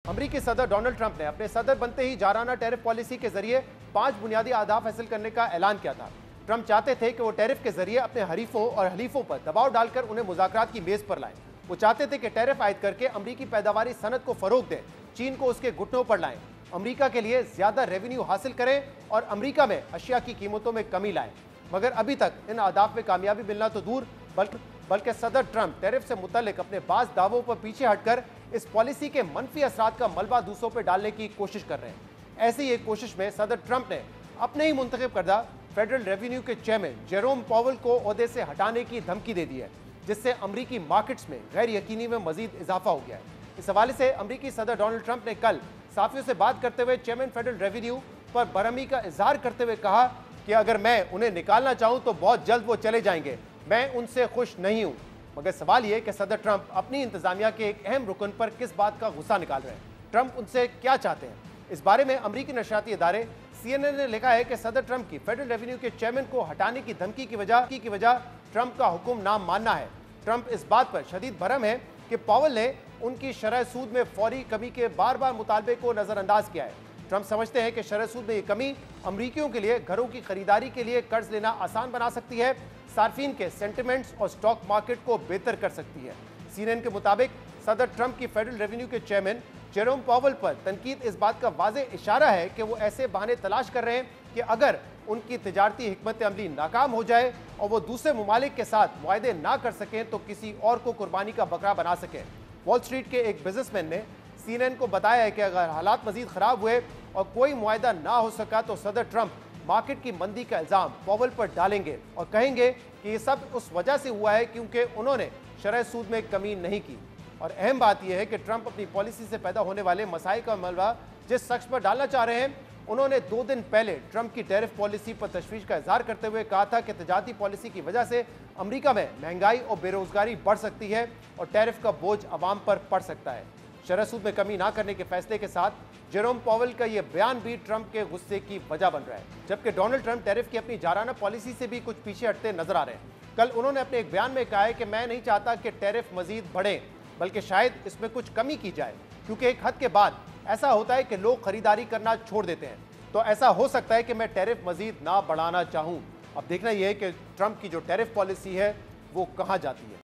अमेरिकी सदर Donald Trump ने अपने सदर बनते ही जाराना टैरिफ पॉलिसी के जरिए 5 बुनियादी अहदाफ हासिल करने का ऐलान किया था। ट्रंप चाहते थे कि वो टैरिफ के जरिए अपने हरीफों और हलीफों पर दबाव डालकर उन्हें मुज़ाकरात की मेज पर लाएं। वो चाहते थे कि टैरिफ आयद करके अमेरिकी पैदावारी सनत को फरोग दें, चीन को उसके घुटनों पर लाएं, अमेरिका के लिए ज्यादा रेवेन्यू हासिल करें और अमेरिका में अशिया की कीमतों में कमी लाएं। मगर अभी तक इन अहदाफ में कामयाबी मिलना तो दूर, बल्कि सदर ट्रंप टैरिफ से मुतल्लिक अपने बाज़ दावों पर पीछे हटकर इस पॉलिसी के मनफी असरात का मलबा दूसरों पर डालने की कोशिश कर रहे हैं। ऐसी ही एक कोशिश में सदर ट्रंप ने अपने ही मुंतखब करदा फेडरल रेवेन्यू के चेयरमैन जेरोम पॉवेल को ओहदे से हटाने की धमकी दे दी है, जिससे अमरीकी मार्केट्स में गैर यकीनी में मजीद इजाफा हो गया है। इस हवाले से अमरीकी सदर डोनाल्ड ट्रंप ने कल साफियों से बात करते हुए चेयरमैन फेडरल रेवेन्यू पर बरहमी का इजहार करते हुए कहा कि अगर मैं उन्हें निकालना चाहूं तो बहुत जल्द वो चले जाएंगे, मैं उनसे खुश नहीं हूं। मगर सवाल यह कि सदर ट्रंप अपनी इंतजामिया के एक अहम रुकन पर किस बात का गुस्सा निकाल रहे हैं, ट्रंप उनसे क्या चाहते हैं। इस बारे में अमरीकी नशरियाती इदारे CNN ने लिखा है कि सदर ट्रंप की फेडरल रेवेन्यू के चेयरमैन को हटाने की धमकी की वजह ट्रंप का हुक्म ना मानना है। ट्रंप इस बात पर शदीद भरम है कि पॉवेल ने उनकी शरह सूद में फौरी कमी के बार बार मुतालबे को नजरअंदाज किया है। ट्रंप समझते हैं कि शरह सूद में ये कमी अमरीकियों के लिए घरों की खरीदारी के लिए कर्ज लेना आसान बना सकती है, सार्फिन के सेंटिमेंट्स और स्टॉक मार्केट को बेहतर कर सकती है। CNN के मुताबिक सदर ट्रंप की फेडरल रेवेन्यू के चेयरमैन जेरोम पॉवेल पर तनकीद इस बात का वाज़े इशारा है कि वो ऐसे बहाने तलाश कर रहे हैं कि अगर उनकी तिजारती हिकमत अमली नाकाम हो जाए और वो दूसरे ममालिक के साथ मुआहदे ना कर सकें तो किसी और को कुर्बानी का बकरा बना सकें। वॉल स्ट्रीट के एक बिजनेसमैन ने CNN को बताया है कि अगर हालात मजीद खराब हुए और कोई मुआहदा ना हो सका तो सदर ट्रंप मार्केट की मंदी का इल्ज़ाम पॉवेल पर डालेंगे और कहेंगे कि ये सब उस वजह से हुआ है क्योंकि उन्होंने शरह सूद में कमी नहीं की। और अहम बात यह है कि ट्रंप अपनी पॉलिसी से पैदा होने वाले मसाइल का मलबा जिस शख्स पर डालना चाह रहे हैं, उन्होंने 2 दिन पहले ट्रंप की टैरिफ पॉलिसी पर तशवीश का इजहार करते हुए कहा था कि तजारती पॉलिसी की वजह से अमेरिका में महंगाई और बेरोजगारी बढ़ सकती है और टैरिफ का बोझ अवाम पर पड़ सकता है। शरह सूद में कमी ना करने के फैसले के साथ जेरोम पॉवेल का यह बयान भी ट्रंप के गुस्से की वजह बन रहा है, जबकि डोनाल्ड ट्रंप टैरिफ की अपनी जाराना पॉलिसी से भी कुछ पीछे हटते नजर आ रहे हैं। कल उन्होंने अपने एक बयान में कहा है कि मैं नहीं चाहता कि टैरिफ मजीद बढ़े, बल्कि शायद इसमें कुछ कमी की जाए, क्योंकि एक हद के बाद ऐसा होता है कि लोग खरीदारी करना छोड़ देते हैं। तो ऐसा हो सकता है कि मैं टैरिफ मजीद ना बढ़ाना चाहूँ। अब देखना यह है कि ट्रंप की जो टैरिफ पॉलिसी है वो कहाँ जाती है।